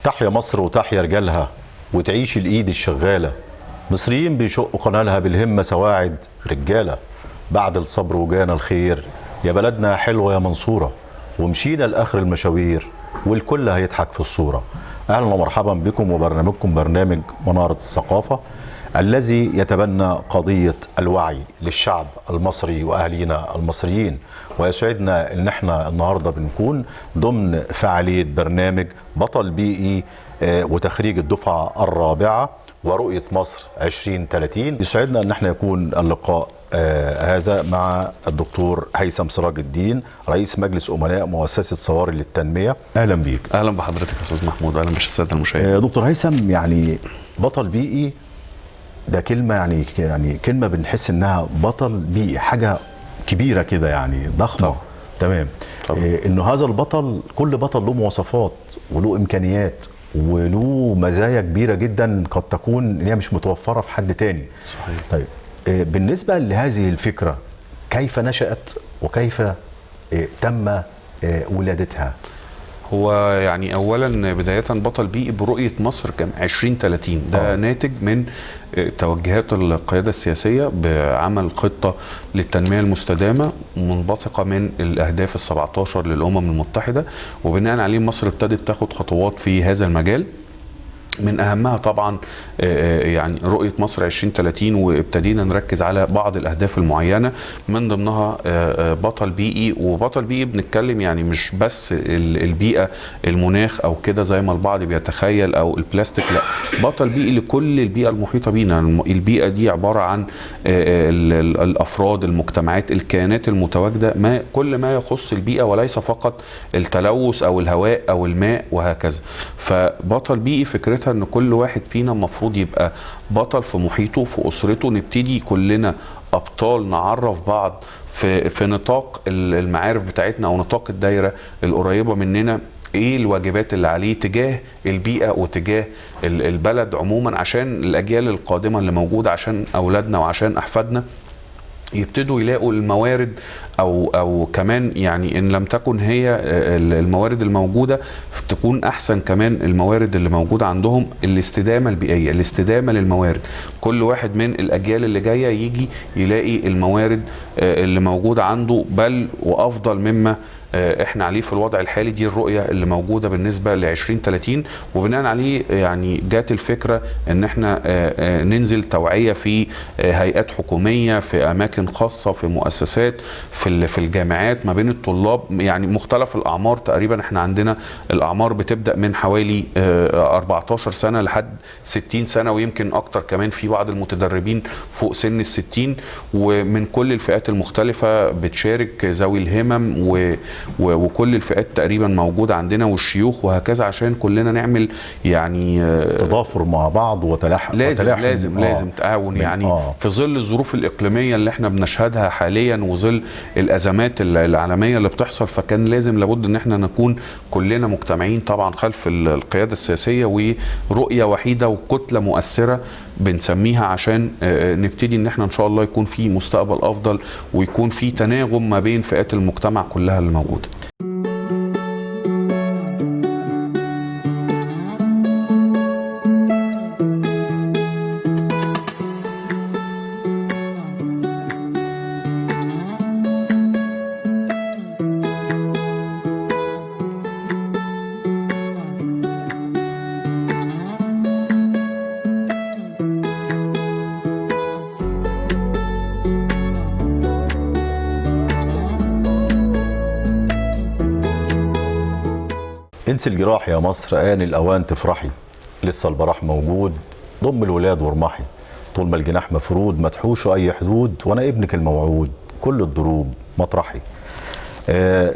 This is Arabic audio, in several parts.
تحيا مصر وتحيا رجالها وتعيش الايد الشغاله. مصريين بيشقوا قنالها بالهمه سواعد رجاله. بعد الصبر وجانا الخير، يا بلدنا حلوه يا منصوره، ومشينا لاخر المشاوير والكل هيضحك في الصوره. اهلا ومرحبا بكم وبرنامجكم برنامج مناره الثقافه الذي يتبنى قضيه الوعي للشعب المصري واهالينا المصريين. ويسعدنا ان احنا النهارده بنكون ضمن فعاليه برنامج بطل بيئي وتخريج الدفعه الرابعه ورؤيه مصر 2030. يسعدنا ان احنا يكون اللقاء هذا مع الدكتور هيثم سراج الدين، رئيس مجلس امناء مؤسسه صواري للتنميه. اهلا بيك. اهلا بحضرتك يا استاذ محمود، اهلا بالساده المشاهدين. دكتور هيثم، يعني بطل بيئي ده كلمه يعني كلمه بنحس انها بطل بيئي حاجه كبيره كده، يعني ضخمه. طبعا. تمام. انه هذا البطل، كل بطل له مواصفات وله امكانيات وله مزايا كبيره جدا قد تكون ان هي مش متوفره في حد تاني. صحيح. طيب، بالنسبه لهذه الفكره كيف نشأت وكيف تم ولادتها؟ هو يعني اولا بدايه بطل بيئي برؤيه مصر 2030 ده ناتج من توجهات القياده السياسيه بعمل خطه للتنميه المستدامه منبثقه من الاهداف ال17 للامم المتحده، وبناء عليه مصر ابتدت تاخد خطوات في هذا المجال. من اهمها طبعا يعني رؤيه مصر 2030، وابتدينا نركز على بعض الاهداف المعينه من ضمنها بطل بيئي. وبطل بيئي بنتكلم يعني مش بس البيئه المناخ او كده زي ما البعض بيتخيل او البلاستيك، لا، بطل بيئي لكل البيئه المحيطه بينا. البيئه دي عباره عن الافراد، المجتمعات، الكيانات المتواجده، كل ما يخص البيئه وليس فقط التلوث او الهواء او الماء وهكذا. فبطل بيئي فكرتها ان كل واحد فينا المفروض يبقى بطل في محيطه، في اسرته. نبتدي كلنا ابطال، نعرف بعض في نطاق المعارف بتاعتنا او نطاق الدايره القريبه مننا ايه الواجبات اللي عليه تجاه البيئه وتجاه البلد عموما، عشان الاجيال القادمه اللي موجوده، عشان اولادنا وعشان احفادنا يبتدوا يلاقوا الموارد او كمان يعني ان لم تكن هي الموارد الموجوده تكون احسن كمان الموارد اللي موجوده عندهم. الاستدامه البيئيه، الاستدامه للموارد، كل واحد من الاجيال اللي جايه يجي يلاقي الموارد اللي موجوده عنده بل وافضل مما احنا عليه في الوضع الحالي. دي الرؤيه اللي موجوده بالنسبه ل 2030، وبناء عليه يعني جات الفكره ان احنا ننزل توعيه في هيئات حكوميه، في اماكن خاصه، في مؤسسات، في الجامعات، ما بين الطلاب، يعني مختلف الاعمار. تقريبا احنا عندنا الاعمار بتبدا من حوالي 14 سنه لحد 60 سنه، ويمكن اكتر كمان في بعض المتدربين فوق سن ال60. ومن كل الفئات المختلفه بتشارك، ذوي الهمم وكل الفئات تقريبا موجوده عندنا، والشيوخ وهكذا، عشان كلنا نعمل يعني تضافر مع بعض وتلاحم. لازم تعاون يعني في ظل الظروف الاقليميه اللي احنا بنشهدها حاليا وظل الازمات العالميه اللي بتحصل. فكان لابد ان احنا نكون كلنا مجتمعين طبعا خلف القياده السياسيه ورؤيه وحيده وكتله مؤثره بنسميها، عشان نبتدي ان احنا ان شاء الله يكون في مستقبل افضل ويكون في تناغم ما بين فئات المجتمع كلها اللي موجوده. انسي الجراح يا مصر، آن الأوان تفرحي، لسه البراح موجود، ضم الولاد وارمحي، طول ما الجناح مفرود ما تحوش أي حدود، وأنا ابنك الموعود كل الضروب مطرحي.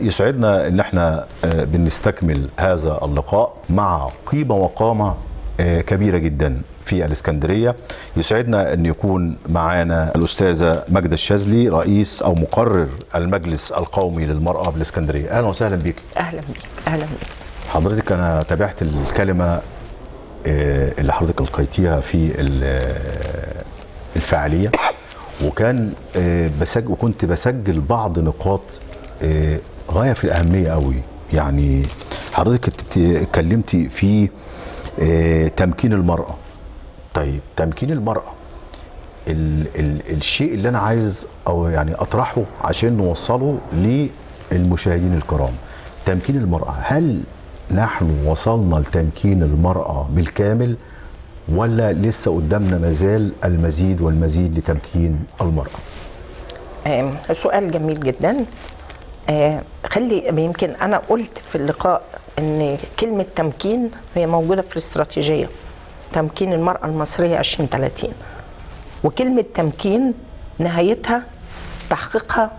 يسعدنا إن احنا بنستكمل هذا اللقاء مع قيمة وقامة كبيرة جدا في الإسكندرية. يسعدنا أن يكون معانا الأستاذة ماجدة الشاذلي، رئيس أو مقرر المجلس القومي للمرأة بالإسكندرية. أهلا وسهلا بك. أهلا بك. أهلا بك حضرتك. أنا تابعت الكلمة اللي حضرتك ألقيتيها في الفعالية، وكنت بسجل بعض نقاط غاية في الأهمية قوي. يعني حضرتك اتكلمتي في تمكين المرأة. طيب تمكين المرأة، الشيء اللي انا عايز او يعني اطرحه عشان نوصله للمشاهدين الكرام، تمكين المرأة، هل نحن وصلنا لتمكين المرأة بالكامل ولا لسه قدامنا مازال المزيد والمزيد لتمكين المرأة؟ سؤال جميل جدا. يمكن أنا قلت في اللقاء أن كلمة تمكين هي موجودة في الاستراتيجية، تمكين المرأة المصرية 2030، وكلمة تمكين نهايتها تحقيقها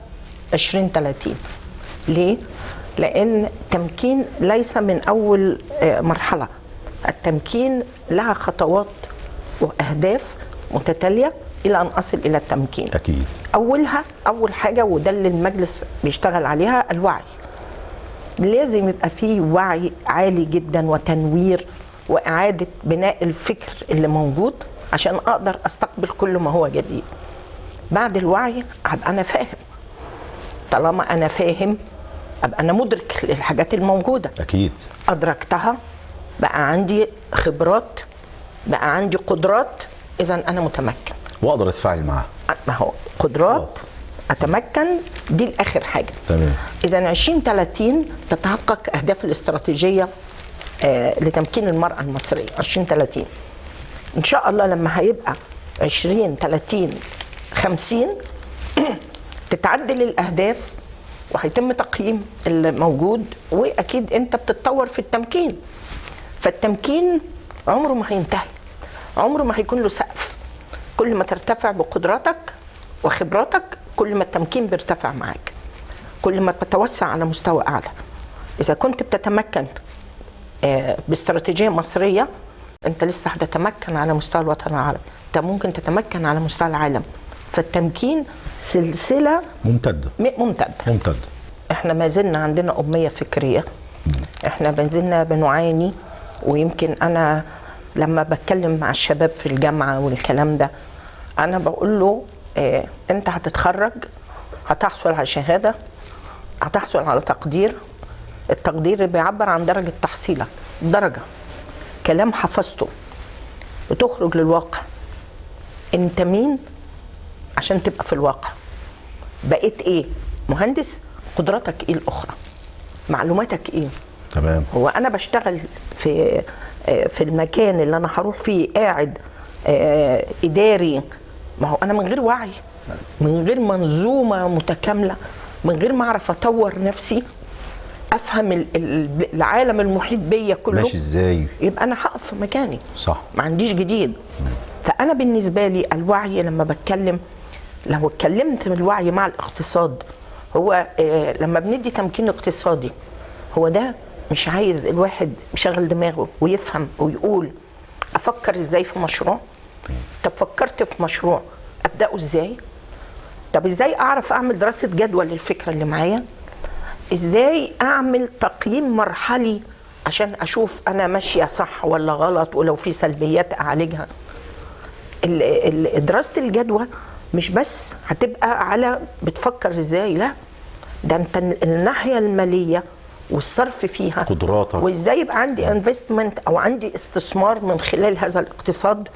2030. ليه؟ لأن التمكين ليس من أول مرحلة، التمكين لها خطوات وأهداف متتالية إلى أن أصل إلى التمكين. أكيد. أول حاجة، وده اللي المجلس بيشتغل عليها، الوعي. لازم يبقى فيه وعي عالي جدا وتنوير وإعادة بناء الفكر اللي موجود عشان أقدر أستقبل كل ما هو جديد. بعد الوعي أبقى أنا فاهم، طالما أنا فاهم أبقى أنا مدرك للحاجات الموجودة. أكيد. أدركتها، بقى عندي خبرات، بقى عندي قدرات، إذن أنا متمكن وأقدر أتفاعل معها. ما هو قدرات أتمكن، دي الآخر حاجة. تمام. إذن 2030 تتحقق أهداف الاستراتيجية لتمكين المرأة المصرية 2030. إن شاء الله لما هيبقى 2030 50 تتعدل الأهداف وهيتم تقييم الموجود، وأكيد أنت بتتطور في التمكين. فالتمكين عمره ما هينتهي، عمره ما هيكون له سقف. كل ما ترتفع بقدراتك وخبراتك كل ما التمكين بيرتفع معاك، كل ما تتوسع على مستوى أعلى. إذا كنت بتتمكن باستراتيجية مصرية، أنت لسه هتتمكن على مستوى الوطن العربي، أنت ممكن تتمكن على مستوى العالم. فالتمكين سلسلة ممتدة. احنا ما زلنا عندنا أمية فكرية، احنا ما زلنا بنعاني. ويمكن أنا لما بتكلم مع الشباب في الجامعة والكلام ده، أنا بقول له أنت هتتخرج، هتحصل على شهادة، هتحصل على تقدير. التقدير بيعبر عن درجة تحصيلك، درجة كلام حفظته، وتخرج للواقع. أنت مين عشان تبقى في الواقع؟ بقيت إيه؟ مهندس؟ قدراتك إيه الأخرى؟ معلوماتك إيه؟ تمام. هو أنا بشتغل في المكان اللي أنا هروح فيه قاعد إداري، ما هو أنا من غير وعي، من غير منظومة متكاملة، من غير ما أعرف أطور نفسي، أفهم العالم المحيط بيا كله ماشي إزاي، يبقى أنا هقف في مكاني. صح. ما عنديش جديد. فأنا بالنسبة لي الوعي، لما بتكلم، لو اتكلمت من الوعي مع الاقتصاد، هو لما بندي تمكين اقتصادي، هو ده مش عايز الواحد يشغل دماغه ويفهم ويقول أفكر إزاي في مشروع؟ طب فكرت في مشروع، أبدأه إزاي؟ طب إزاي أعرف أعمل دراسة جدوى للفكرة اللي معايا؟ إزاي أعمل تقييم مرحلي عشان أشوف أنا ماشية صح ولا غلط، ولو في سلبيات أعالجها؟ دراسة الجدوى مش بس هتبقى على بتفكر إزاي، لا، ده أنت الناحية المالية والصرف فيها، قدراتك، وإزاي يبقى عندي انفستمنت أو عندي استثمار من خلال هذا الاقتصاد.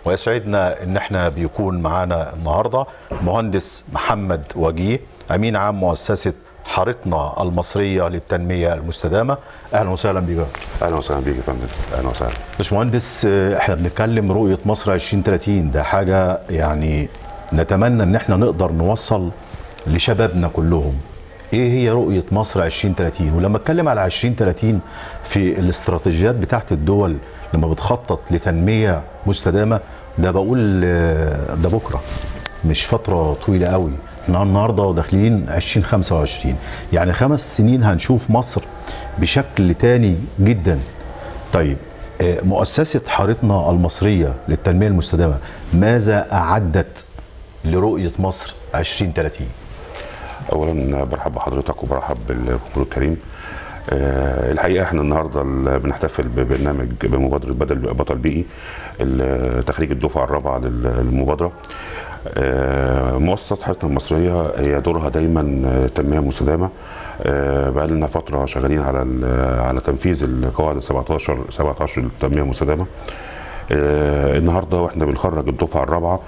ويسعدنا ان احنا بيكون معانا النهارده مهندس محمد وجيه، امين عام مؤسسه حارتنا المصريه للتنميه المستدامه. اهلا وسهلا بيك. اهلا وسهلا بيك يا فندم. اهلا وسهلا باشمهندس. احنا بنتكلم رؤيه مصر 2030، ده حاجه يعني نتمنى ان احنا نقدر نوصل لشبابنا كلهم ايه هي رؤيه مصر 2030. ولما اتكلم على 2030 في الاستراتيجيات بتاعت الدول لما بتخطط لتنميه مستدامه، ده بقول ده بكره، مش فتره طويله قوي. احنا النهارده داخلين 2025، يعني 5 سنين هنشوف مصر بشكل تاني جدا. طيب مؤسسه حارتنا المصريه للتنميه المستدامه ماذا اعدت لرؤيه مصر 2030؟ اولا برحب بحضرتك وبرحب بالجمهور الكريم. الحقيقه احنا النهارده بنحتفل ببرنامج بمبادره بطل بيئي، تخريج الدفعه الرابعه للمبادره. مؤسسه حضرتك المصريه هي دورها دايما تنميه مستدامه. بقى لنا فتره شغالين على تنفيذ القواعد 17 للتنميه المستدامه. النهارده واحنا بنخرج الدفعه الرابعه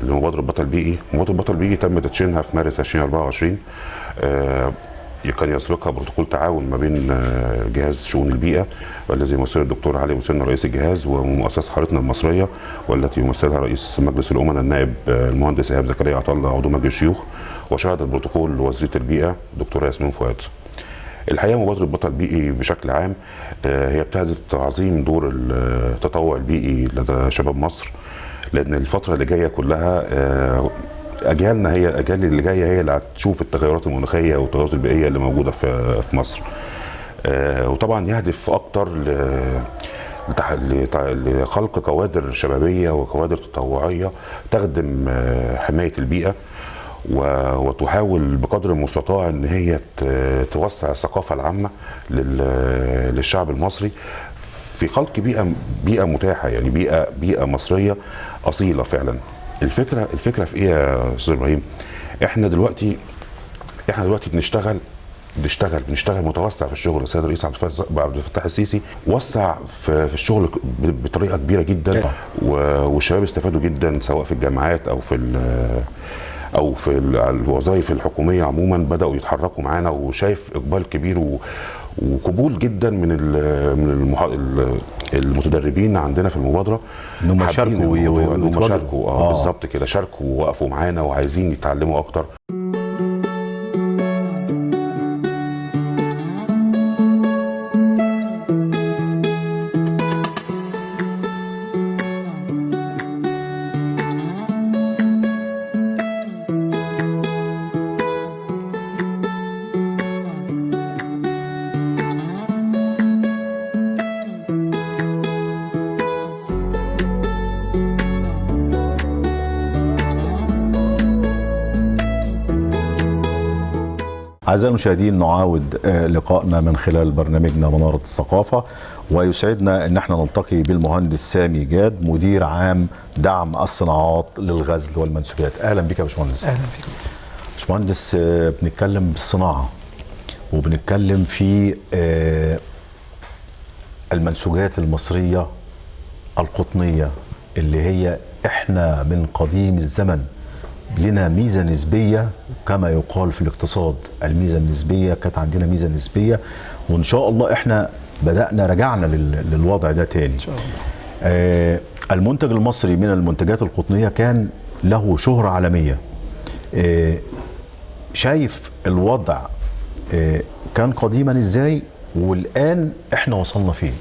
لمبادره بطل بيئي. مبادره بطل بيئي تم تدشينها في مارس 2024. كان يسبقها بروتوكول تعاون ما بين جهاز شؤون البيئه والذي يمثله الدكتور علي مسن رئيس الجهاز، ومؤسسه حضرتنا المصريه والتي يمثلها رئيس مجلس الامناء النائب المهندس ايهاب زكريا عطله عضو مجلس الشيوخ، وشهد البروتوكول وزيره البيئه الدكتوره ياسمين فؤاد. الحقيقه مبادره بطل بيئي بشكل عام هي بتهدف تعظيم دور التطوع البيئي لدى شباب مصر، لان الفتره اللي جايه كلها اجيالنا هي الاجيال اللي جايه هي اللي هتشوف التغيرات المناخيه والتغيرات البيئيه اللي موجوده في مصر. وطبعا يهدف اكتر لخلق كوادر شبابيه وكوادر تطوعيه تخدم حمايه البيئه، وتحاول بقدر المستطاع ان هي توسع الثقافه العامه للشعب المصري في خلق بيئه متاحه، يعني بيئه مصريه اصيله فعلا. الفكره في ايه يا استاذ ابراهيم؟ احنا دلوقتي بنشتغل متوسع في الشغل. السيد الرئيس عبد الفتاح السيسي وسع في الشغل بطريقه كبيره جدا، والشباب استفادوا جدا سواء في الجامعات او في الوظائف الحكوميه عموما، بداوا يتحركوا معانا، وشايف اقبال كبير وقبول جدا من المتدربين عندنا في المبادره، انهم يشاركوا بالظبط كده، شاركوا ووقفوا معانا وعايزين يتعلموا اكتر. أعزائي المشاهدين، نعاود لقائنا من خلال برنامجنا منارة الثقافة، ويسعدنا أن احنا نلتقي بالمهندس سامي جاد، مدير عام دعم الصناعات للغزل والمنسوجات. أهلا بك يا باشمهندس. أهلا بك باشمهندس. بنتكلم بالصناعة وبنتكلم في المنسوجات المصرية القطنية اللي هي احنا من قديم الزمن لنا ميزة نسبية، كما يقال في الاقتصاد الميزة النسبية، كانت عندنا ميزة نسبية، وإن شاء الله إحنا رجعنا للوضع ده تاني. إن شاء الله. المنتج المصري من المنتجات القطنية كان له شهرة عالمية. شايف الوضع كان قديما إزاي، والآن إحنا وصلنا فين؟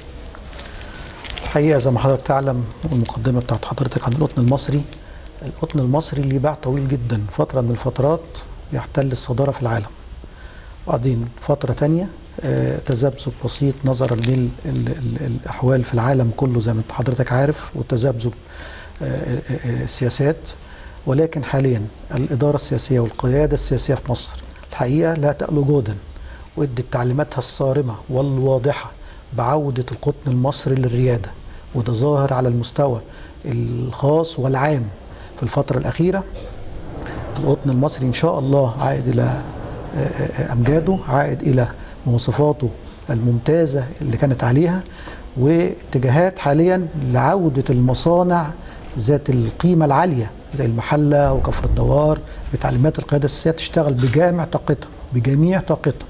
الحقيقة زي ما حضرتك تعلم، والمقدمة بتاعت حضرتك عن القطن المصري، القطن المصري ليه باع طويل جدا، فترة من الفترات يحتل الصدارة في العالم، وبعدين فترة تانية تذبذب بسيط نظرا للأحوال في العالم كله زي ما حضرتك عارف، وتذبذب السياسات. ولكن حاليا الإدارة السياسية والقيادة السياسية في مصر الحقيقة لا تألو جهدا، وادت تعليماتها الصارمة والواضحة بعودة القطن المصري للريادة، وده ظاهر على المستوى الخاص والعام. في الفترة الأخيرة القطن المصري إن شاء الله عائد إلى أمجاده، عائد إلى مواصفاته الممتازة اللي كانت عليها، واتجاهات حاليا لعودة المصانع ذات القيمة العالية زي المحلة وكفر الدوار بتعليمات القيادة السياسية تشتغل بجميع طاقتها.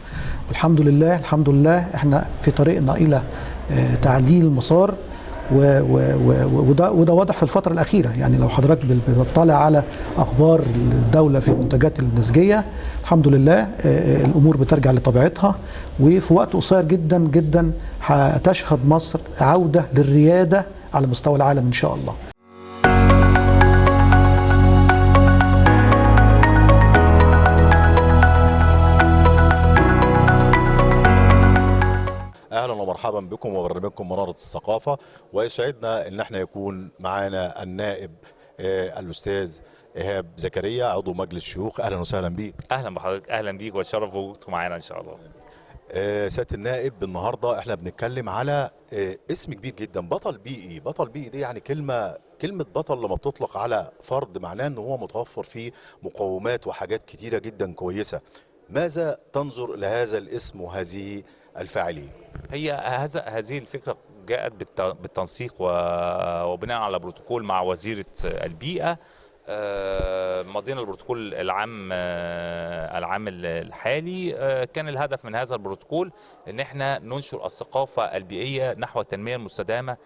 والحمد لله الحمد لله احنا في طريقنا إلى تعديل المسار، وده واضح في الفترة الأخيرة. يعني لو حضرتك بتطلع على أخبار الدولة في المنتجات النسيجية، الحمد لله الأمور بترجع لطبيعتها، وفي وقت قصير جدا جدا هتشهد مصر عودة للريادة على مستوى العالم إن شاء الله. اهلا ومرحبا بكم وبرنامجكم منارة الثقافة، ويسعدنا ان احنا يكون معانا النائب الاستاذ ايهاب زكريا عضو مجلس الشيوخ. اهلا وسهلا بيك. اهلا بحضرتك، اهلا بيك، واتشرف بوجودكم معانا ان شاء الله. سياده النائب، النهارده احنا بنتكلم على اسم كبير جدا، بطل بيئي. بطل بيئي دي يعني كلمه بطل لما بتطلق على فرد معناه ان هو متوفر فيه مقومات وحاجات كتيره جدا كويسه. ماذا تنظر لهذا الاسم وهذه الفاعليه؟ هي هذه الفكرة جاءت بالتنسيق وبناء على بروتوكول مع وزيرة البيئة. مضينا البروتوكول العام الحالي. كان الهدف من هذا البروتوكول ان احنا ننشر الثقافة البيئية نحو التنمية المستدامة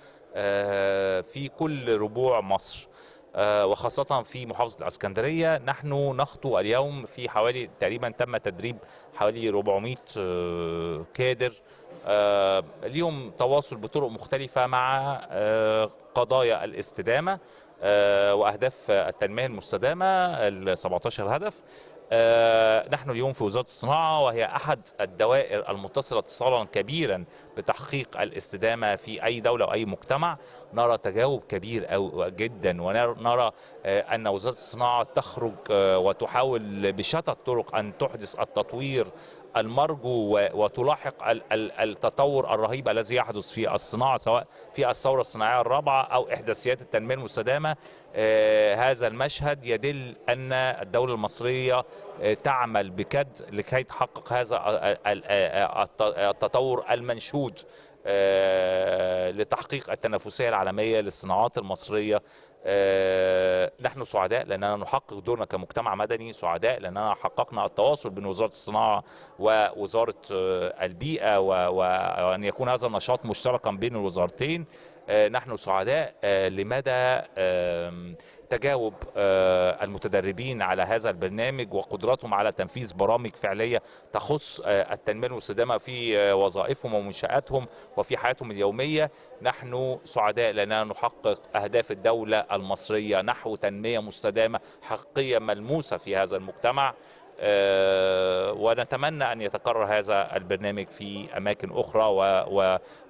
في كل ربوع مصر، وخاصة في محافظة الإسكندرية. نحن نخطو اليوم في حوالي تقريبا تم تدريب حوالي 400 كادر. اليوم تواصل بطرق مختلفة مع قضايا الاستدامة وأهداف التنمية المستدامة، ال 17 هدف. نحن اليوم في وزارة الصناعة، وهي أحد الدوائر المتصلة اتصالا كبيرا بتحقيق الاستدامة في أي دولة وأي مجتمع. نرى تجاوب كبير جدا، ونرى أن وزارة الصناعة تخرج وتحاول بشتى الطرق أن تحدث التطوير المرجو وتلاحق التطور الرهيب الذي يحدث في الصناعة، سواء في الثورة الصناعية الرابعة أو إحداثيات التنمية المستدامة. هذا المشهد يدل أن الدولة المصرية تعمل بجد لكي تحقق هذا التطور المنشود لتحقيق التنافسية العالمية للصناعات المصرية. نحن سعداء لأننا نحقق دورنا كمجتمع مدني، سعداء لأننا حققنا التواصل بين وزارة الصناعة ووزارة البيئة، وأن يكون هذا النشاط مشتركا بين الوزارتين. نحن سعداء لمدى تجاوب المتدربين على هذا البرنامج وقدرتهم على تنفيذ برامج فعلية تخص التنمية المستدامة في وظائفهم ومنشآتهم وفي حياتهم اليومية. نحن سعداء لأننا نحقق أهداف الدولة المصرية نحو تنمية مستدامة حقيقية ملموسة في هذا المجتمع. ونتمنى أن يتكرر هذا البرنامج في أماكن أخرى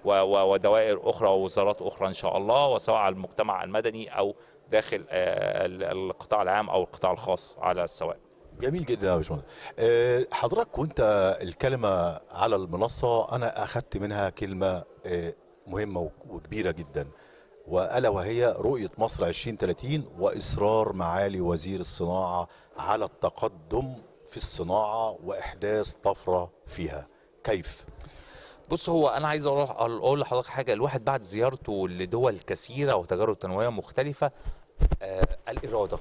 ودوائر أخرى ووزارات أخرى إن شاء الله، وسواء على المجتمع المدني أو داخل القطاع العام أو القطاع الخاص على السواء. جميل جدا يا باشمهندس. حضرتك وانت الكلمه على المنصه انا اخذت منها كلمه مهمه وكبيره جدا، وألا وهي رؤية مصر 2030 وإصرار معالي وزير الصناعة على التقدم في الصناعة وإحداث طفرة فيها. كيف؟ بص، هو أنا عايز أقول لحضرتك حاجة. الواحد بعد زيارته لدول كثيرة وتجارب تنموية مختلفة، الإرادة.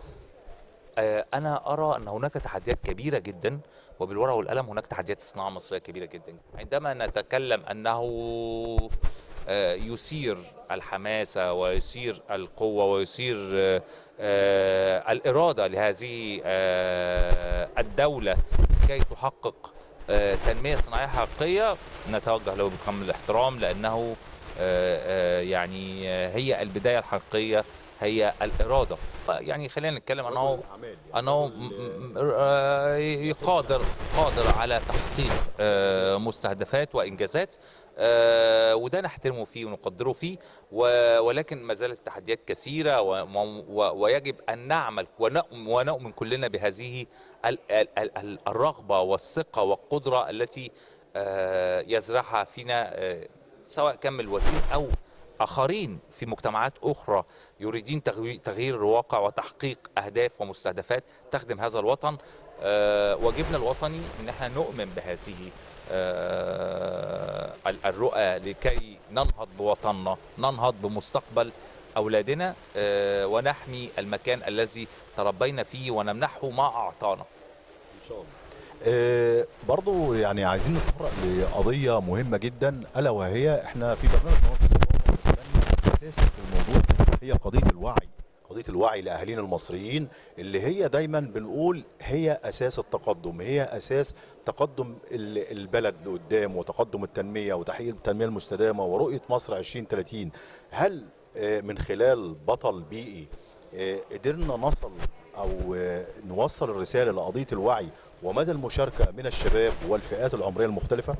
أنا أرى أن هناك تحديات كبيرة جدا، وبالورقة والقلم هناك تحديات الصناعة المصرية كبيرة جدا. عندما نتكلم أنه يثير الحماسة ويثير القوة ويثير الإرادة لهذه الدولة كي تحقق تنمية صناعية حقيقية، نتوجه له بكامل الاحترام، لأنه يعني هي البداية الحقيقية، هي الإرادة. يعني خلينا نتكلم أنه قادر على تحقيق مستهدفات وإنجازات، وده نحترمه فيه ونقدره فيه، ولكن ما زالت التحديات كثيرة، ويجب أن نعمل ونؤمن كلنا بهذه الرغبة والثقة والقدرة التي يزرعها فينا سواء كان الوزير أو آخرين في مجتمعات أخرى يريدين تغيير الواقع وتحقيق أهداف ومستهدفات تخدم هذا الوطن. واجبنا الوطني أن احنا نؤمن بهذه الرؤى لكي ننهض بوطننا، ننهض بمستقبل أولادنا، ونحمي المكان الذي تربينا فيه ونمنحه ما أعطانا إن شاء الله. برضو يعني عايزين نتطرق لقضية مهمة جدا، ألا وهي احنا في برنامج قناة الصباح أساسا في الموضوع هي قضية الوعي لأهالينا المصريين، اللي هي دايما بنقول هي أساس التقدم، هي أساس تقدم البلد لقدام وتقدم التنمية وتحقيق التنمية المستدامة ورؤية مصر 2030. هل من خلال بطل بيئي قدرنا نصل أو نوصل الرسالة لقضية الوعي ومدى المشاركة من الشباب والفئات العمرية المختلفة؟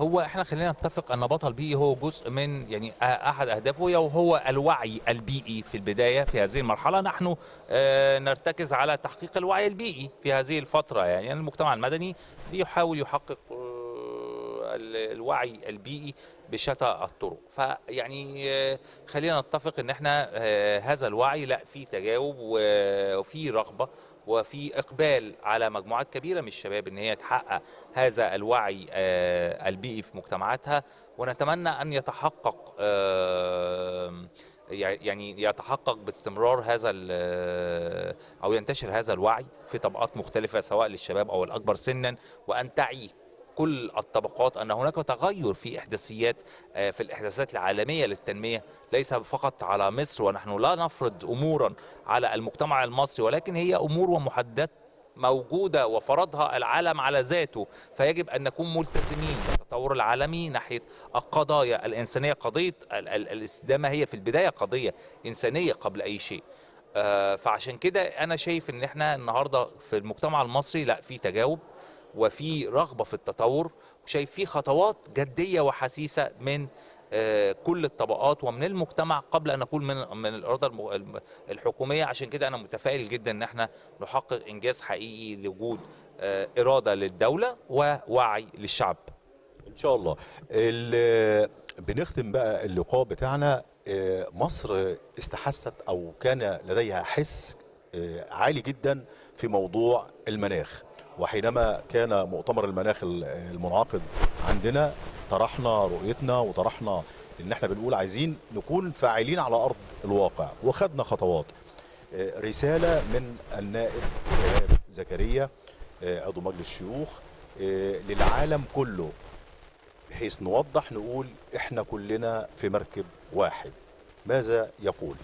هو احنا خلينا نتفق ان بطل بيئي هو جزء من يعني احد اهدافه، وهو الوعي البيئي في البدايه. في هذه المرحله نحن نرتكز على تحقيق الوعي البيئي في هذه الفتره. يعني المجتمع المدني بيحاول يحقق الوعي البيئي بشتى الطرق. فيعني خلينا نتفق ان احنا هذا الوعي لا في تجاوب وفي رغبة وفي إقبال على مجموعات كبيرة من الشباب إن هي تحقق هذا الوعي البيئي في مجتمعاتها، ونتمنى أن يتحقق يعني يتحقق باستمرار هذا أو ينتشر هذا الوعي في طبقات مختلفة سواء للشباب أو الأكبر سنا، وأن تعي كل الطبقات أن هناك تغير في إحداثيات في الإحداثات العالمية للتنمية، ليس فقط على مصر، ونحن لا نفرض أمورا على المجتمع المصري، ولكن هي أمور ومحددات موجودة وفرضها العالم على ذاته، فيجب أن نكون ملتزمين بالتطور العالمي ناحية القضايا الإنسانية. قضية الاستدامة هي في البداية قضية إنسانية قبل أي شيء. فعشان كده أنا شايف إن احنا النهاردة في المجتمع المصري لا في تجاوب وفي رغبة في التطور، وشايف في خطوات جدية وحسيسة من كل الطبقات ومن المجتمع قبل أن نكون من الإرادة الحكومية. عشان كده أنا متفائل جدا أن احنا نحقق إنجاز حقيقي لوجود إرادة للدولة ووعي للشعب ان شاء الله. بنختم بقى اللقاء بتاعنا. مصر استحثت او كان لديها حس عالي جدا في موضوع المناخ، وحينما كان مؤتمر المناخ المنعقد عندنا طرحنا رؤيتنا وطرحنا ان احنا بنقول عايزين نكون فاعلين على ارض الواقع، وخدنا خطوات. رسالة من النائب إيهاب زكريا عضو مجلس الشيوخ للعالم كله، بحيث نوضح نقول احنا كلنا في مركب واحد. ماذا يقول؟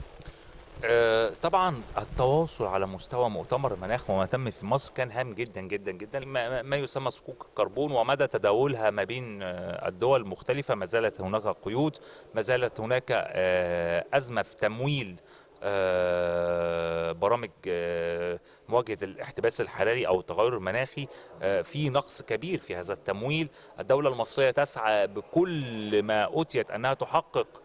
طبعا التواصل على مستوى مؤتمر المناخ وما تم في مصر كان هام جدا جدا جدا. ما يسمى صكوك الكربون ومدى تداولها ما بين الدول المختلفة، ما زالت هناك قيود، ما زالت هناك أزمة في تمويل برامج مواجهة الاحتباس الحراري أو التغير المناخي. في نقص كبير في هذا التمويل. الدولة المصرية تسعى بكل ما أوتيت أنها تحقق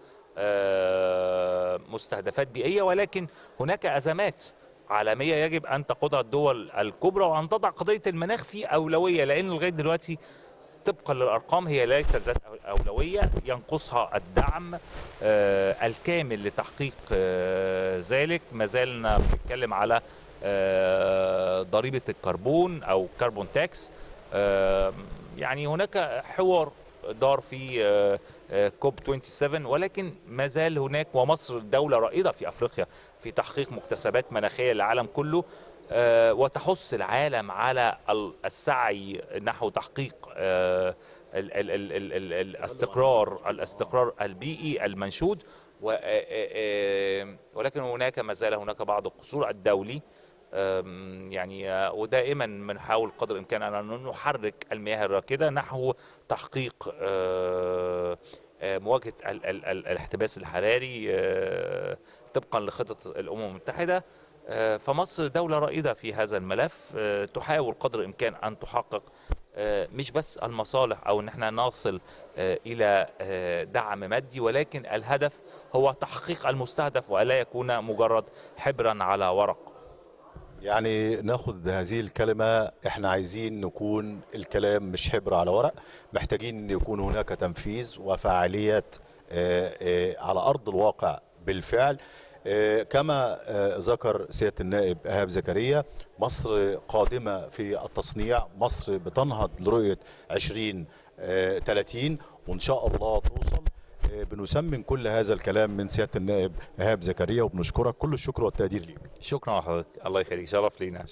مستهدفات بيئية، ولكن هناك أزمات عالمية يجب أن تقودها الدول الكبرى وأن تضع قضية المناخ في أولوية، لأن لغاية دلوقتي طبقا للأرقام هي ليست ذات أولوية، ينقصها الدعم الكامل لتحقيق ذلك. ما زالنا بنتكلم على ضريبة الكربون أو كربون تاكس. يعني هناك حوار دار في كوب 27، ولكن ما زال هناك، ومصر دولة رائدة في أفريقيا في تحقيق مكتسبات مناخية للعالم كله، وتحث العالم على السعي نحو تحقيق الاستقرار البيئي المنشود. ولكن هناك ما زال هناك بعض القصور الدولي، يعني ودائما بنحاول قدر الامكان ان نحرك المياه الراكده نحو تحقيق مواجهه الاحتباس الحراري طبقا لخطط الامم المتحده. فمصر دولة رائدة في هذا الملف، تحاول قدر الإمكان أن تحقق مش بس المصالح أو أن احنا نصل إلى دعم مادي، ولكن الهدف هو تحقيق المستهدف وألا يكون مجرد حبرا على ورق. يعني ناخذ هذه الكلمة، احنا عايزين نكون الكلام مش حبر على ورق، محتاجين ان يكون هناك تنفيذ وفعاليات على أرض الواقع بالفعل. كما ذكر سيادة النائب إيهاب زكريا، مصر قادمة في التصنيع، مصر بتنهض لرؤية 2030 وإن شاء الله توصل. بنسمن كل هذا الكلام من سيادة النائب إيهاب زكريا، وبنشكرك كل الشكر والتقدير ليك. شكرا لحضرتك، الله يخليك، شرف لينا.